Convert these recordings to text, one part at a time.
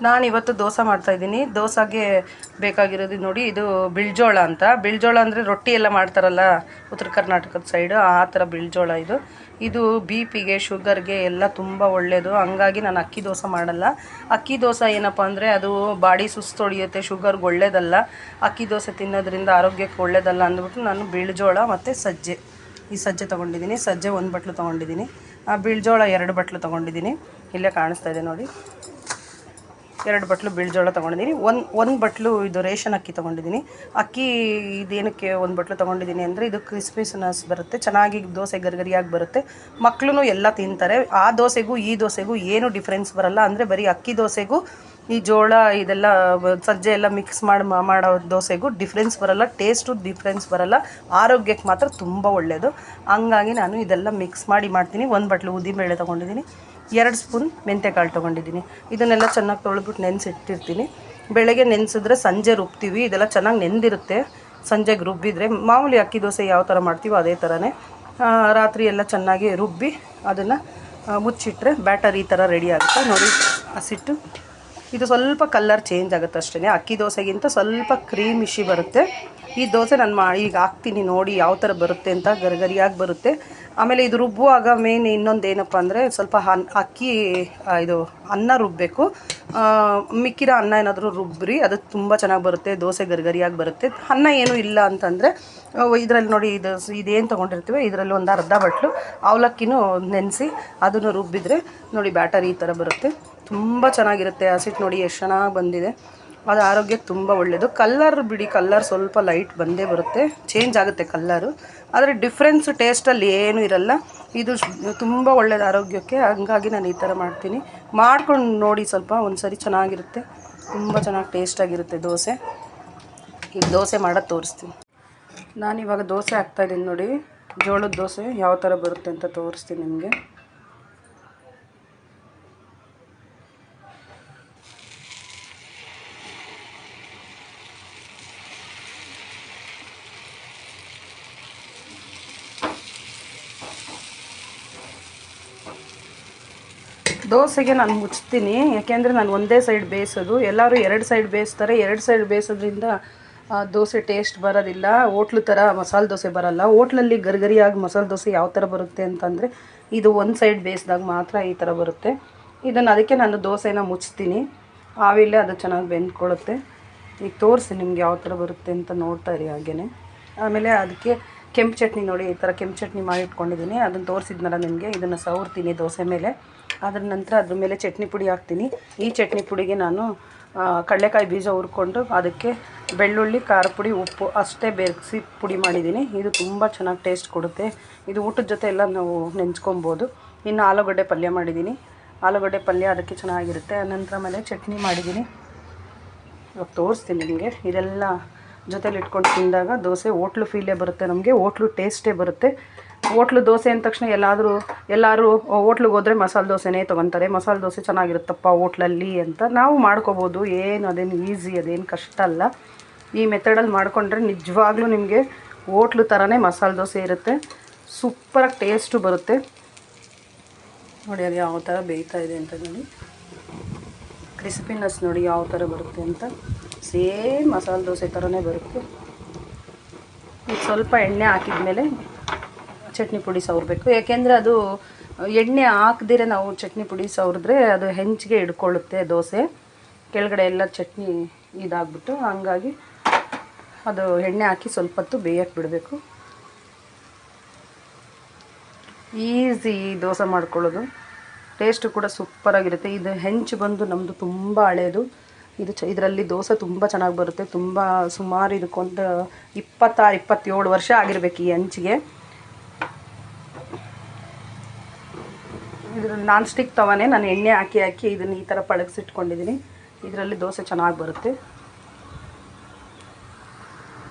ನಾನಿವತ್ತು ದೋಸೆ ಮಾಡ್ತಾಯಿದ್ದೀನಿ. ದೋಸೆಗೆ ಬೇಕಾಗಿರೋದು ನೋಡಿ, ಇದು ಬಿಳ್ಜೋಳ ಅಂತ. ಬಿಳ್ಜೋಳ ಅಂದರೆ ರೊಟ್ಟಿ ಎಲ್ಲ ಮಾಡ್ತಾರಲ್ಲ ಉತ್ತರ ಕರ್ನಾಟಕದ ಸೈಡು, ಆ ಥರ ಬಿಳ್ಜೋಳ ಇದು. ಇದು ಬಿ ಪಿಗೆ, ಶುಗರ್ಗೆ ಎಲ್ಲ ತುಂಬ ಒಳ್ಳೆಯದು. ಹಂಗಾಗಿ ನಾನು ಅಕ್ಕಿ ದೋಸೆ ಮಾಡಲ್ಲ. ಅಕ್ಕಿ ದೋಸೆ ಏನಪ್ಪ ಅಂದರೆ ಅದು ಬಾಡಿ ಸುಸ್ತು ಹೊಡಿಯುತ್ತೆ, ಶುಗರ್ಗೆ ಒಳ್ಳೇದಲ್ಲ. ಅಕ್ಕಿ ದೋಸೆ ತಿನ್ನೋದ್ರಿಂದ ಆರೋಗ್ಯಕ್ಕೆ ಒಳ್ಳೇದಲ್ಲ ಅಂದ್ಬಿಟ್ಟು ನಾನು ಬಿಳ್ಜೋಳ ಮತ್ತು ಸಜ್ಜೆ, ಈ ಸಜ್ಜೆ ತೊಗೊಂಡಿದ್ದೀನಿ. ಸಜ್ಜೆ 1 ಬಟ್ಲು ತೊಗೊಂಡಿದ್ದೀನಿ. ಬಿಳ್ಜೋಳ 2 ಬಟ್ಲು ತೊಗೊಂಡಿದ್ದೀನಿ. ಇಲ್ಲೇ ಕಾಣಿಸ್ತಾ ಇದೆ ನೋಡಿ, 2 ಬಟ್ಲು ಬಿಳ್ಜೋಳ ತೊಗೊಂಡಿದ್ದೀನಿ. ಒಂದು ಬಟ್ಲು ಇದು ರೇಷನ್ ಅಕ್ಕಿ ತೊಗೊಂಡಿದ್ದೀನಿ. ಅಕ್ಕಿ ಇದೇನಕ್ಕೆ 1 ಬಟ್ಲು ತೊಗೊಂಡಿದ್ದೀನಿ ಅಂದರೆ ಇದು ಕ್ರಿಸ್ಪಿನೆಸ್ ಬರುತ್ತೆ, ಚೆನ್ನಾಗಿ ದೋಸೆ ಗರಿಗರಿಯಾಗಿ ಬರುತ್ತೆ. ಮಕ್ಕಳು ಎಲ್ಲ ತಿಂತಾರೆ. ಆ ದೋಸೆಗೂ ಈ ದೋಸೆಗೂ ಏನು ಡಿಫ್ರೆನ್ಸ್ ಬರಲ್ಲ. ಅಂದರೆ ಬರೀ ಅಕ್ಕಿ ದೋಸೆಗೂ ಈ ಜೋಳ ಇದೆಲ್ಲ ಸಜ್ಜೆ ಎಲ್ಲ ಮಿಕ್ಸ್ ಮಾಡೋ ದೋಸೆಗೂ ಡಿಫ್ರೆನ್ಸ್ ಬರಲ್ಲ, ಟೇಸ್ಟು ಡಿಫ್ರೆನ್ಸ್ ಬರಲ್ಲ. ಆರೋಗ್ಯಕ್ಕೆ ಮಾತ್ರ ತುಂಬ ಒಳ್ಳೆಯದು. ಹಂಗಾಗಿ ನಾನು ಇದೆಲ್ಲ ಮಿಕ್ಸ್ ಮಾಡ್ತೀನಿ. 1 ಬಟ್ಲು ಉದ್ದಿನಬೇಳೆ ತೊಗೊಂಡಿದ್ದೀನಿ. 2 ಸ್ಪೂನ್ ಮೆಂತ್ಯಕಾಳು ತೊಗೊಂಡಿದ್ದೀನಿ. ಇದನ್ನೆಲ್ಲ ಚೆನ್ನಾಗಿ ತೊಳೆದ್ಬಿಟ್ಟು ನೆನೆಸಿಟ್ಟಿರ್ತೀನಿ. ಬೆಳಗ್ಗೆ ನೆನೆಸಿದ್ರೆ ಸಂಜೆ ರುಬ್ತೀವಿ. ಇದೆಲ್ಲ ಚೆನ್ನಾಗಿ ನೆಂದಿರುತ್ತೆ. ಸಂಜೆಗೆ ರುಬ್ಬಿದರೆ ಮಾಮೂಲಿ ಅಕ್ಕಿ ದೋಸೆ ಯಾವ ಥರ ಮಾಡ್ತೀವೋ ಅದೇ ಥರನೇ ರಾತ್ರಿ ಎಲ್ಲ ಚೆನ್ನಾಗಿ ರುಬ್ಬಿ ಅದನ್ನು ಮುಚ್ಚಿಟ್ರೆ ಬ್ಯಾಟರ್ ಈ ಥರ ರೆಡಿ ಆಗುತ್ತೆ ನೋಡಿ. ಹಸಿಟ್ಟು ಇದು ಸ್ವಲ್ಪ ಕಲರ್ ಚೇಂಜ್ ಆಗುತ್ತೆ ಅಷ್ಟೇ. ಅಕ್ಕಿ ದೋಸೆಗಿಂತ ಸ್ವಲ್ಪ ಕ್ರೀಮಿಶಿ ಬರುತ್ತೆ ಈ ದೋಸೆ. ನಾನು ಈಗ ಹಾಕ್ತೀನಿ ನೋಡಿ ಯಾವ ಥರ ಬರುತ್ತೆ ಅಂತ, ಗರಿಗರಿಯಾಗಿ ಬರುತ್ತೆ. ಆಮೇಲೆ ಇದು ರುಬ್ಬುವಾಗ ಮೇನ್ ಇನ್ನೊಂದು ಏನಪ್ಪ ಅಂದರೆ ಸ್ವಲ್ಪ ಅಕ್ಕಿ ಇದು ಅನ್ನ ರುಬ್ಬಬೇಕು. ಮಿಕ್ಕಿರೋ ಅನ್ನ ಏನಾದರೂ ರುಬ್ಬ್ರಿ, ಅದು ತುಂಬ ಚೆನ್ನಾಗಿ ಬರುತ್ತೆ, ದೋಸೆ ಗರಿಗರಿಯಾಗಿ ಬರುತ್ತೆ. ಅನ್ನ ಏನೂ ಇಲ್ಲ ಅಂತಂದರೆ ಇದರಲ್ಲಿ ನೋಡಿ, ಇದೇನು ತೊಗೊಂಡಿರ್ತೀವಿ ಇದರಲ್ಲಿ ಒಂದು ಅರ್ಧ ಬಟ್ಲು ಅವಲಕ್ಕಿನೂ ನೆನೆಸಿ ಅದನ್ನು ರುಬ್ಬಿದರೆ ನೋಡಿ ಬ್ಯಾಟರ್ ಈ ಥರ ಬರುತ್ತೆ. ತುಂಬ ಚೆನ್ನಾಗಿರುತ್ತೆ. ಹಸಿಟ್ಟು ನೋಡಿ ಎಷ್ಟು ಚೆನ್ನಾಗಿ ಬಂದಿದೆ. ಅದು ಆರೋಗ್ಯಕ್ಕೆ ತುಂಬ ಒಳ್ಳೆಯದು. ಕಲ್ಲರ್ ಬಿಡಿ, ಕಲ್ಲರ್ ಸ್ವಲ್ಪ ಲೈಟ್ ಬಂದೇ ಬರುತ್ತೆ, ಚೇಂಜ್ ಆಗುತ್ತೆ ಕಲ್ಲರು. ಆದರೆ ಡಿಫ್ರೆನ್ಸ್ ಟೇಸ್ಟಲ್ಲಿ ಏನೂ ಇರಲ್ಲ. ಇದು ತುಂಬ ಒಳ್ಳೆಯದು ಆರೋಗ್ಯಕ್ಕೆ. ಹಂಗಾಗಿ ನಾನು ಈ ಥರ ಮಾಡ್ತೀನಿ. ಮಾಡ್ಕೊಂಡು ನೋಡಿ ಸ್ವಲ್ಪ ಒಂದು ಸರಿ, ಚೆನ್ನಾಗಿರುತ್ತೆ, ತುಂಬ ಚೆನ್ನಾಗಿ ಟೇಸ್ಟಾಗಿರುತ್ತೆ ದೋಸೆ. ಈಗ ದೋಸೆ ಮಾಡೋದು ತೋರಿಸ್ತೀನಿ. ನಾನಿವಾಗ ದೋಸೆ ಹಾಕ್ತಾಯಿದ್ದೀನಿ ನೋಡಿ. ಜೋಳದ ದೋಸೆ ಯಾವ ಥರ ಬರುತ್ತೆ ಅಂತ ತೋರಿಸ್ತೀನಿ ನಿಮಗೆ. ದೋಸೆಗೆ ನಾನು ಮುಚ್ತೀನಿ, ಯಾಕೆಂದರೆ ನಾನು ಒಂದೇ ಸೈಡ್ ಬೇಯಿಸೋದು. ಎಲ್ಲರೂ 2 ಸೈಡ್ ಬೇಯಿಸ್ತಾರೆ. 2 ಸೈಡ್ ಬೇಯಿಸೋದ್ರಿಂದ ದೋಸೆ ಟೇಸ್ಟ್ ಬರೋದಿಲ್ಲ. ಹೋಟ್ಲು ಥರ ಮಸಾಲೆ ದೋಸೆ ಬರೋಲ್ಲ. ಹೋಟ್ಲಲ್ಲಿ ಗರಿಗರಿಯಾಗಿ ಮಸಾಲೆ ದೋಸೆ ಯಾವ ಥರ ಬರುತ್ತೆ ಅಂತಂದರೆ ಇದು 1 ಸೈಡ್ ಬೇಯಿಸಿದಾಗ ಮಾತ್ರ ಈ ಥರ ಬರುತ್ತೆ. ಅದಕ್ಕೆ ನಾನು ದೋಸೆನ ಮುಚ್ತೀನಿ, ಆವಿಲ್ಲೇ ಅದು ಚೆನ್ನಾಗಿ ಬೆಂದ್ಕೊಳ್ಳುತ್ತೆ. ಈಗ ತೋರಿಸಿ ನಿಮ್ಗೆ ಯಾವ ಥರ ಬರುತ್ತೆ ಅಂತ ನೋಡ್ತಾ ಇರಿ ಹಾಗೇ. ಆಮೇಲೆ ಅದಕ್ಕೆ ಕೆಂಪು ಚಟ್ನಿ ನೋಡಿ, ಈ ಥರ ಕೆಂಪು ಚಟ್ನಿ ಮಾಡಿ ಇಟ್ಕೊಂಡಿದ್ದೀನಿ. ಅದನ್ನು ತೋರಿಸಿದ್ನಲ್ಲ ನಿಮಗೆ. ಇದನ್ನು ಸವರ್ತೀನಿ ದೋಸೆ ಮೇಲೆ. ಅದರ ನಂತರ ಅದ್ರ ಮೇಲೆ ಚಟ್ನಿ ಪುಡಿ ಹಾಕ್ತೀನಿ. ಈ ಚಟ್ನಿ ಪುಡಿಗೆ ನಾನು ಕಡಲೆಕಾಯಿ ಬೀಜ ಹುರ್ಕೊಂಡು ಅದಕ್ಕೆ ಬೆಳ್ಳುಳ್ಳಿ, ಖಾರ ಪುಡಿ, ಉಪ್ಪು ಅಷ್ಟೇ ಬೆರೆಸಿ ಪುಡಿ ಮಾಡಿದ್ದೀನಿ. ಇದು ತುಂಬ ಚೆನ್ನಾಗಿ ಟೇಸ್ಟ್ ಕೊಡುತ್ತೆ. ಇದು ಊಟದ ಜೊತೆ ಎಲ್ಲ ನಾವು ನೆಂಚ್ಕೊಬೋದು. ಇನ್ನು ಆಲೂಗಡ್ಡೆ ಪಲ್ಯ ಮಾಡಿದ್ದೀನಿ. ಆಲೂಗಡ್ಡೆ ಪಲ್ಯ ಅದಕ್ಕೆ ಚೆನ್ನಾಗಿರುತ್ತೆ. ಆನಂತರ ಆಮೇಲೆ ಚಟ್ನಿ ಮಾಡಿದ್ದೀನಿ. ಇವಾಗ ತೋರಿಸ್ತೀನಿ ನಿಮಗೆ. ಇದೆಲ್ಲ ಜೊತೆಲಿ ಇಟ್ಕೊಂಡು ತಿಂದಾಗ ದೋಸೆ ಹೋಟ್ಲು ಫೀಲೇ ಬರುತ್ತೆ ನಮಗೆ, ಹೋಟ್ಲು ಟೇಸ್ಟೇ ಬರುತ್ತೆ. ಹೋಟ್ಲು ದೋಸೆ ಅಂದ ತಕ್ಷಣ ಎಲ್ಲರೂ ಹೋಟ್ಲಿಗೆ ಹೋದರೆ ಮಸಾಲೆ ದೋಸೆನೇ ತೊಗೊತಾರೆ. ಮಸಾಲೆ ದೋಸೆ ಚೆನ್ನಾಗಿರುತ್ತಪ್ಪ ಹೋಟ್ಲಲ್ಲಿ ಅಂತ ನಾವು ಮಾಡ್ಕೋಬೋದು. ಅದೇನು ಈಸಿ, ಅದೇನು ಕಷ್ಟ ಅಲ್ಲ. ಈ ಮೆಥಡಲ್ಲಿ ಮಾಡಿಕೊಂಡ್ರೆ ನಿಜವಾಗ್ಲೂ ನಿಮಗೆ ಹೋಟ್ಲು ಥರನೇ ಮಸಾಲೆ ದೋಸೆ ಇರುತ್ತೆ. ಸೂಪರಾಗಿ ಟೇಸ್ಟು ಬರುತ್ತೆ ನೋಡಿ. ಅದು ಯಾವ ಥರ ಬೇಯ್ತಾ ಇದೆ ಅಂತ ನೋಡಿ, ಕ್ರಿಸ್ಪಿನೆಸ್ ನೋಡಿ ಯಾವ ಥರ ಬರುತ್ತೆ ಅಂತ. ಸೇಮ್ ಮಸಾಲೆ ದೋಸೆ ಥರನೇ ಬರುತ್ತೆ. ಈಗ ಸ್ವಲ್ಪ ಎಣ್ಣೆ ಹಾಕಿದ್ಮೇಲೆ ಚಟ್ನಿ ಪುಡಿ ಸವರಬೇಕು. ಯಾಕೆಂದರೆ ಅದು ಎಣ್ಣೆ ಹಾಕ್ದಿರೆ ನಾವು ಚಟ್ನಿ ಪುಡಿ ಸವರಿದ್ರೆ ಅದು ಹೆಂಚಿಗೆ ಹಿಡ್ಕೊಳ್ಳುತ್ತೆ ದೋಸೆ ಕೆಳಗಡೆ ಎಲ್ಲ ಚಟ್ನಿ ಇದಾಗ್ಬಿಟ್ಟು. ಹಂಗಾಗಿ ಅದು ಎಣ್ಣೆ ಹಾಕಿ ಸ್ವಲ್ಪ ಹೊತ್ತು ಬೇಯಕ್ಕೆ ಬಿಡಬೇಕು. ಈಸಿ ದೋಸೆ ಮಾಡ್ಕೊಳ್ಳೋದು, ಟೇಸ್ಟು ಕೂಡ ಸೂಪರಾಗಿರುತ್ತೆ. ಇದು ಹೆಂಚು ಬಂದು ನಮ್ಮದು ತುಂಬ ಹಳೇದು. ಇದರಲ್ಲಿ ದೋಸೆ ತುಂಬ ಚೆನ್ನಾಗಿ ಬರುತ್ತೆ. ತುಂಬ ಸುಮಾರು ಇದಕ್ಕೊಂದು 26-27 ವರ್ಷ ಆಗಿರಬೇಕು ಈ ಹೆಂಚಿಗೆ. ಇದರಲ್ಲಿ ನಾನ್ ಸ್ಟಿಕ್ ತವನೇ, ನಾನು ಎಣ್ಣೆ ಹಾಕಿ ಇದನ್ನು ಈ ಥರ ಪಳಗಿಸಿಟ್ಕೊಂಡಿದ್ದೀನಿ. ಇದರಲ್ಲಿ ದೋಸೆ ಚೆನ್ನಾಗಿ ಬರುತ್ತೆ.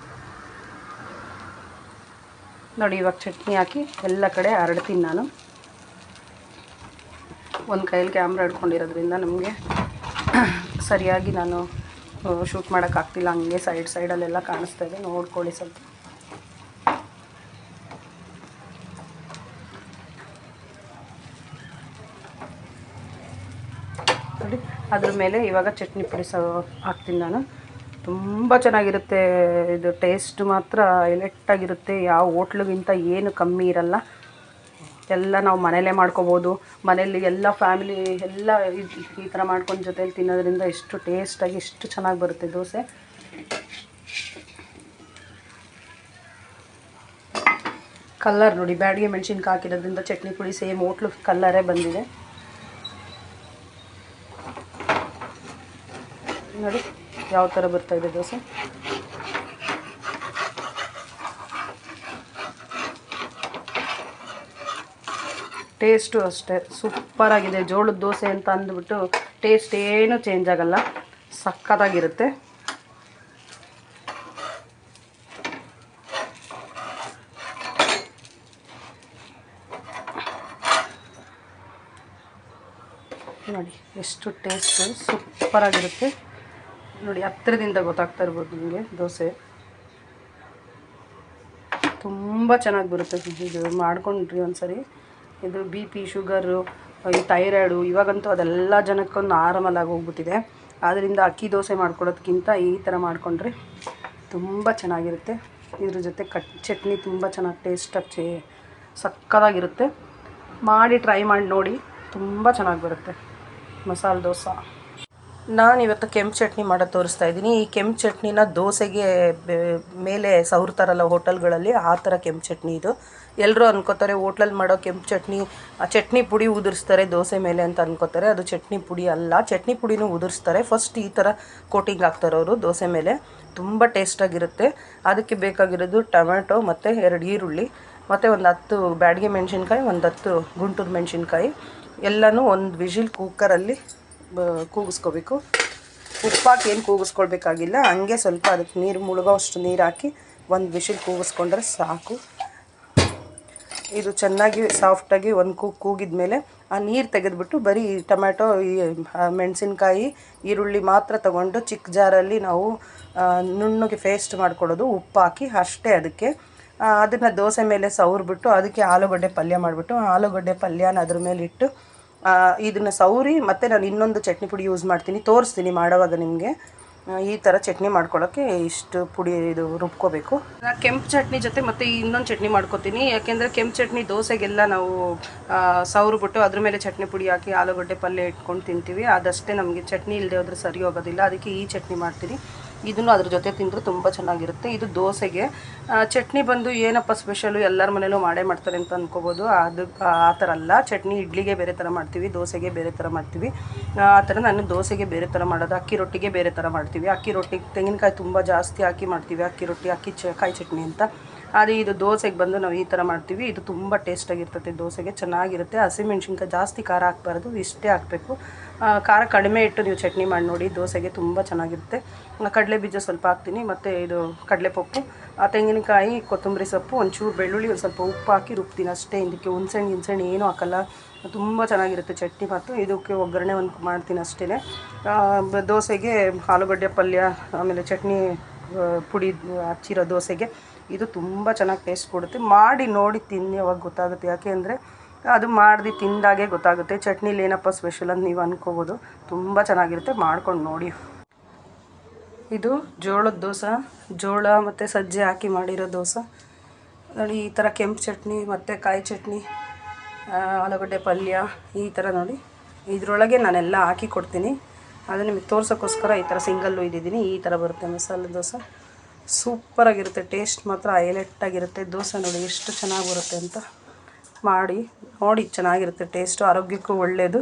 ನೋಡಿ ಇವಾಗ ಚಟ್ನಿ ಹಾಕಿ ಎಲ್ಲ ಕಡೆ ಹರಡ್ತೀನಿ ನಾನು. ಒಂದು ಕೈಯಲ್ಲಿ ಕ್ಯಾಮ್ರಾ ಹಿಡ್ಕೊಂಡಿರೋದ್ರಿಂದ ನಮಗೆ ಸರಿಯಾಗಿ ನಾನು ಶೂಟ್ ಮಾಡೋಕ್ಕಾಗ್ತಿಲ್ಲ. ಹಂಗೆ ಸೈಡಲ್ಲೆಲ್ಲ ಕಾಣಿಸ್ತಾ ಇದೆ, ನೋಡ್ಕೊಳ್ಳಿ ಸ್ವಲ್ಪ. ನೋಡಿ ಅದ್ರ ಮೇಲೆ ಇವಾಗ ಚಟ್ನಿ ಪುಡಿ ಹಾಕ್ತೀನಿ ನಾನು. ತುಂಬ ಚೆನ್ನಾಗಿರುತ್ತೆ ಇದು. ಟೇಸ್ಟ್ ಮಾತ್ರ ಹೈಲೈಟಾಗಿರುತ್ತೆ. ಯಾವ ಹೋಟ್ಲಿಗಿಂತ ಏನು ಕಮ್ಮಿ ಇರಲ್ಲ. ಎಲ್ಲ ನಾವು ಮನೇಲೇ ಮಾಡ್ಕೋಬೋದು. ಮನೇಲಿ ಎಲ್ಲ ಫ್ಯಾಮಿಲಿ ಎಲ್ಲ ಈ ಥರ ಮಾಡ್ಕೊಂಡು ಜೊತೆಲಿ ತಿನ್ನೋದ್ರಿಂದ ಎಷ್ಟು ಟೇಸ್ಟಾಗಿ ಎಷ್ಟು ಚೆನ್ನಾಗಿ ಬರುತ್ತೆ ದೋಸೆ. ಕಲರ್ ನೋಡಿ, ಬ್ಯಾಡಿಗೆ ಮೆಣಸಿನ್ಕಾಯಿ ಹಾಕಿರೋದ್ರಿಂದ ಚಟ್ನಿ ಪುಡಿ ಸೇಮ್ ಹೋಟ್ಲು ಕಲ್ಲರೇ ಬಂದಿದೆ ನೋಡಿ ಯಾವ ಥರ ಬರ್ತಾಯಿದೆ ದೋಸೆ. ಟೇಸ್ಟು ಅಷ್ಟೇ ಸೂಪರಾಗಿದೆ. ಜೋಳದ ದೋಸೆ ಅಂತ ಅಂದ್ಬಿಟ್ಟು ಟೇಸ್ಟ್ ಏನೂ ಚೇಂಜ್ ಆಗಲ್ಲ, ಸಕ್ಕತ್ತಾಗಿರುತ್ತೆ. ನೋಡಿ ಎಷ್ಟು ಟೇಸ್ಟು ಸೂಪರಾಗಿರುತ್ತೆ. ನೋಡಿ ಹತ್ತಿರದಿಂದ ಗೊತ್ತಾಗ್ತಾ ಇರ್ಬೋದು ನಿಮಗೆ. ದೋಸೆ ತುಂಬ ಚೆನ್ನಾಗಿ ಬರುತ್ತೆ. ಇದು ಮಾಡ್ಕೊಂಡ್ರಿ ಒಂದ್ಸರಿ. ಇದು ಬಿ ಪಿ, ಶುಗರು, ಈ ಥೈರಾಯ್ಡು ಇವಾಗಂತೂ ಅದೆಲ್ಲ ಜನಕ್ಕೊಂದು ನಾರ್ಮಲ್ ಆಗಿ ಹೋಗ್ಬಿಟ್ಟಿದೆ. ಆದ್ದರಿಂದ ಅಕ್ಕಿ ದೋಸೆ ಮಾಡ್ಕೊಡೋದಕ್ಕಿಂತ ಈ ಥರ ಮಾಡಿಕೊಂಡ್ರೆ ತುಂಬ ಚೆನ್ನಾಗಿರುತ್ತೆ. ಇದ್ರ ಜೊತೆ ಚಟ್ನಿ ತುಂಬ ಚೆನ್ನಾಗಿ ಟೇಸ್ಟಾಗಿ ಸಕ್ಕತ್ತಾಗಿರುತ್ತೆ. ಮಾಡಿ ಟ್ರೈ ಮಾಡಿ ನೋಡಿ, ತುಂಬ ಚೆನ್ನಾಗಿ ಬರುತ್ತೆ ಮಸಾಲೆ ದೋಸೆ. ನಾನಿವತ್ತು ಕೆಂಪು ಚಟ್ನಿ ಮಾಡೋದು ತೋರಿಸ್ತಾ ಇದ್ದೀನಿ. ಈ ಕೆಂಪು ಚಟ್ನಿನ ದೋಸೆಗೆ ಮೇಲೆ ಸವರ್ತಾರಲ್ಲ ಹೋಟೆಲ್ಗಳಲ್ಲಿ, ಆ ಥರ ಕೆಂಪು ಚಟ್ನಿ ಇದು. ಎಲ್ಲರೂ ಅನ್ಕೋತಾರೆ ಹೋಟ್ಲಲ್ಲಿ ಮಾಡೋ ಕೆಂಪು ಚಟ್ನಿ ಆ ಚಟ್ನಿ ಪುಡಿ ಉದುರಿಸ್ತಾರೆ ದೋಸೆ ಮೇಲೆ ಅಂತ ಅನ್ಕೋತಾರೆ. ಅದು ಚಟ್ನಿ ಪುಡಿ ಅಲ್ಲ, ಚಟ್ನಿ ಪುಡಿನೂ ಉದುರಿಸ್ತಾರೆ. ಫಸ್ಟ್ ಈ ಥರ ಕೋಟಿಂಗ್ ಹಾಕ್ತಾರೆ ಅವರು ದೋಸೆ ಮೇಲೆ. ತುಂಬ ಟೇಸ್ಟಾಗಿರುತ್ತೆ. ಅದಕ್ಕೆ ಬೇಕಾಗಿರೋದು ಟೊಮೆಟೊ ಮತ್ತು 2 ಈರುಳ್ಳಿ ಮತ್ತು ಒಂದು 10 ಬ್ಯಾಡಿಗೆ ಮೆಣಸಿನ್ಕಾಯಿ, ಒಂದು 10 ಗುಂಟೂರು ಮೆಣಸಿನ್ಕಾಯಿ ಎಲ್ಲನೂ ಒಂದು ವಿಜಿಲ್ ಕುಕ್ಕರಲ್ಲಿ ಕೂಗಿಸ್ಕೋಬೇಕು. ಉಪ್ಪಾಕಿ ಏನು ಕೂಗಿಸ್ಕೊಳ್ಬೇಕಾಗಿಲ್ಲ, ಹಂಗೆ ಸ್ವಲ್ಪ ಅದಕ್ಕೆ ನೀರು ಮುಳುಗೋ ಅಷ್ಟು ನೀರು ಹಾಕಿ ಒಂದು ವಿಜಿಲ್ ಕೂಗಿಸ್ಕೊಂಡ್ರೆ ಸಾಕು. ಇದು ಚೆನ್ನಾಗಿ ಸಾಫ್ಟಾಗಿ ಒಂದು ಕೂಗಿದ ಮೇಲೆ ಆ ನೀರು ತೆಗೆದುಬಿಟ್ಟು ಬರೀ ಟೊಮ್ಯಾಟೊ, ಮೆಣಸಿನ್ಕಾಯಿ, ಈರುಳ್ಳಿ ಮಾತ್ರ ತೊಗೊಂಡು ಚಿಕ್ಕ ಜಾರಲ್ಲಿ ನಾವು ನುಣ್ಣಗೆ ಪೇಸ್ಟ್ ಮಾಡ್ಕೊಳ್ಳೋದು, ಉಪ್ಪು ಹಾಕಿ ಅಷ್ಟೇ. ಅದನ್ನು ದೋಸೆ ಮೇಲೆ ಸವರ್ಬಿಟ್ಟು ಅದಕ್ಕೆ ಆಲೂಗಡ್ಡೆ ಪಲ್ಯ ಮಾಡಿಬಿಟ್ಟು ಆಲೂಗಡ್ಡೆ ಪಲ್ಯನ ಅದ್ರ ಮೇಲೆ ಇಟ್ಟು ಇದನ್ನು ಸವರಿ ಮತ್ತು ನಾನು ಇನ್ನೊಂದು ಚಟ್ನಿ ಪುಡಿ ಯೂಸ್ ಮಾಡ್ತೀನಿ, ತೋರಿಸ್ತೀನಿ ಮಾಡೋವಾಗ ನಿಮಗೆ. ಈ ಥರ ಚಟ್ನಿ ಮಾಡ್ಕೊಳ್ಳೋಕ್ಕೆ ಇಷ್ಟು ಪುಡಿ ಇದು ರುಬ್ಕೋಬೇಕು. ನಾನು ಕೆಂಪು ಚಟ್ನಿ ಜೊತೆ ಮತ್ತು ಇನ್ನೊಂದು ಚಟ್ನಿ ಮಾಡ್ಕೊತೀನಿ. ಯಾಕೆಂದರೆ ಕೆಂಪು ಚಟ್ನಿ ದೋಸೆಗೆಲ್ಲ ನಾವು ಸವರ್ಬಿಟ್ಟು ಅದ್ರ ಮೇಲೆ ಚಟ್ನಿ ಪುಡಿ ಹಾಕಿ ಆಲೂಗಡ್ಡೆ ಪಲ್ಯ ಇಟ್ಕೊಂಡು ತಿಂತೀವಿ. ಅದಷ್ಟೇ ನಮಗೆ ಚಟ್ನಿ ಇಲ್ಲದೆ ಹೋದರೆ ಸರಿ ಹೋಗೋದಿಲ್ಲ. ಅದಕ್ಕೆ ಈ ಚಟ್ನಿ ಮಾಡ್ತೀನಿ. ಇದನ್ನು ಅದ್ರ ಜೊತೆ ತಿಂದರೆ ತುಂಬ ಚೆನ್ನಾಗಿರುತ್ತೆ. ಇದು ದೋಸೆಗೆ. ಚಟ್ನಿ ಬಂದು ಏನಪ್ಪ ಸ್ಪೆಷಲು, ಎಲ್ಲರ ಮನೇಲೂ ಮಾಡೇ ಮಾಡ್ತಾರೆ ಅಂತ ಅಂದ್ಕೋಬೋದು. ಅದು ಆ ಥರ ಅಲ್ಲ. ಚಟ್ನಿ ಇಡ್ಲಿಗೆ ಬೇರೆ ಥರ ಮಾಡ್ತೀವಿ, ದೋಸೆಗೆ ಬೇರೆ ಥರ ಮಾಡ್ತೀವಿ. ಆ ಥರ ನಾನು ದೋಸೆಗೆ ಬೇರೆ ಥರ ಮಾಡೋದು, ಅಕ್ಕಿ ರೊಟ್ಟಿಗೆ ಬೇರೆ ಥರ ಮಾಡ್ತೀವಿ. ಅಕ್ಕಿ ರೊಟ್ಟಿಗೆ ತೆಂಗಿನಕಾಯಿ ತುಂಬ ಜಾಸ್ತಿ ಹಾಕಿ ಮಾಡ್ತೀವಿ. ಅಕ್ಕಿ ರೊಟ್ಟಿ, ಕಾಯಿ ಚಟ್ನಿ ಅಂತ. ಅದು ಇದು ದೋಸೆಗೆ ಬಂದು ನಾವು ಈ ಥರ ಮಾಡ್ತೀವಿ. ಇದು ತುಂಬ ಟೇಸ್ಟಾಗಿರ್ತದೆ ದೋಸೆಗೆ, ಚೆನ್ನಾಗಿರುತ್ತೆ. ಹಸಿಮೆಣ್ಸಿನ್ಕಾಯಿ ಜಾಸ್ತಿ ಖಾರ ಹಾಕ್ಬಾರ್ದು, ಇಷ್ಟೇ ಹಾಕಬೇಕು. ಖಾರ ಕಡಿಮೆ ಇಟ್ಟು ನೀವು ಚಟ್ನಿ ಮಾಡಿ ನೋಡಿ, ದೋಸೆಗೆ ತುಂಬ ಚೆನ್ನಾಗಿರುತ್ತೆ. ಕಡಲೆ ಬೀಜ ಸ್ವಲ್ಪ ಹಾಕ್ತೀನಿ, ಮತ್ತು ಇದು ಕಡಲೆಪಪ್ಪು, ತೆಂಗಿನಕಾಯಿ, ಕೊತ್ತಂಬರಿ ಸೊಪ್ಪು, ಒಂಚೂರು ಬೆಳ್ಳುಳ್ಳಿ, ಒಂದು ಸ್ವಲ್ಪ ಉಪ್ಪು ಹಾಕಿ ರುಬ್ತೀನಿ ಅಷ್ಟೇ. ಇದಕ್ಕೆ ಹುಣಸೆಹಣ್ಣು ಏನೂ ಹಾಕಲ್ಲ. ತುಂಬ ಚೆನ್ನಾಗಿರುತ್ತೆ ಚಟ್ನಿ. ಮತ್ತು ಇದಕ್ಕೆ ಒಗ್ಗರಣೆ ಒಂದು ಮಾಡ್ತೀನಿ ಅಷ್ಟೇ. ದೋಸೆಗೆ ಆಲೂಗಡ್ಡೆ ಪಲ್ಯ, ಆಮೇಲೆ ಚಟ್ನಿ ಪುಡಿ ಹಚ್ಚಿರೋ ದೋಸೆಗೆ ಇದು ತುಂಬ ಚೆನ್ನಾಗಿ ಟೇಸ್ಟ್ ಕೊಡುತ್ತೆ. ಮಾಡಿ ನೋಡಿ ತಿನ್ನಿ, ಅವಾಗ ಗೊತ್ತಾಗುತ್ತೆ. ಯಾಕೆ ಅಂದರೆ ಅದು ಮಾಡಿ ತಿಂದಾಗೆ ಗೊತ್ತಾಗುತ್ತೆ ಚಟ್ನಿಲಿ ಏನಪ್ಪ ಸ್ಪೆಷಲ್ ಅಂತ ನೀವು ಅಂದ್ಕೋಬೋದು. ತುಂಬ ಚೆನ್ನಾಗಿರುತ್ತೆ, ಮಾಡ್ಕೊಂಡು ನೋಡಿ. ಇದು ಜೋಳದ ದೋಸೆ, ಜೋಳ ಮತ್ತು ಸಜ್ಜೆ ಹಾಕಿ ಮಾಡಿರೋ ದೋಸೆ ನೋಡಿ. ಈ ಥರ ಕೆಂಪು ಚಟ್ನಿ ಮತ್ತು ಕಾಯಿ ಚಟ್ನಿ, ಆಲೂಗಡ್ಡೆ ಪಲ್ಯ ಈ ಥರ ನೋಡಿ. ಇದರೊಳಗೆ ನಾನೆಲ್ಲ ಹಾಕಿ ಕೊಡ್ತೀನಿ. ಅದು ನಿಮಗೆ ತೋರ್ಸೋಕ್ಕೋಸ್ಕರ ಈ ಥರ ಸಿಂಗಲ್ಲು ಇದ್ದಿದ್ದೀನಿ. ಈ ಥರ ಬರುತ್ತೆ ಮಸಾಲೆ ದೋಸೆ. ಸೂಪರಾಗಿರುತ್ತೆ. ಟೇಸ್ಟ್ ಮಾತ್ರ ಹೈಲೈಟಾಗಿರುತ್ತೆ. ದೋಸೆ ನೋಡಿ ಎಷ್ಟು ಚೆನ್ನಾಗಿ ಬರುತ್ತೆ ಅಂತ. ಮಾಡಿ ನೋಡಿ, ಚೆನ್ನಾಗಿರುತ್ತೆ ಟೇಸ್ಟು, ಆರೋಗ್ಯಕ್ಕೂ ಒಳ್ಳೆಯದು.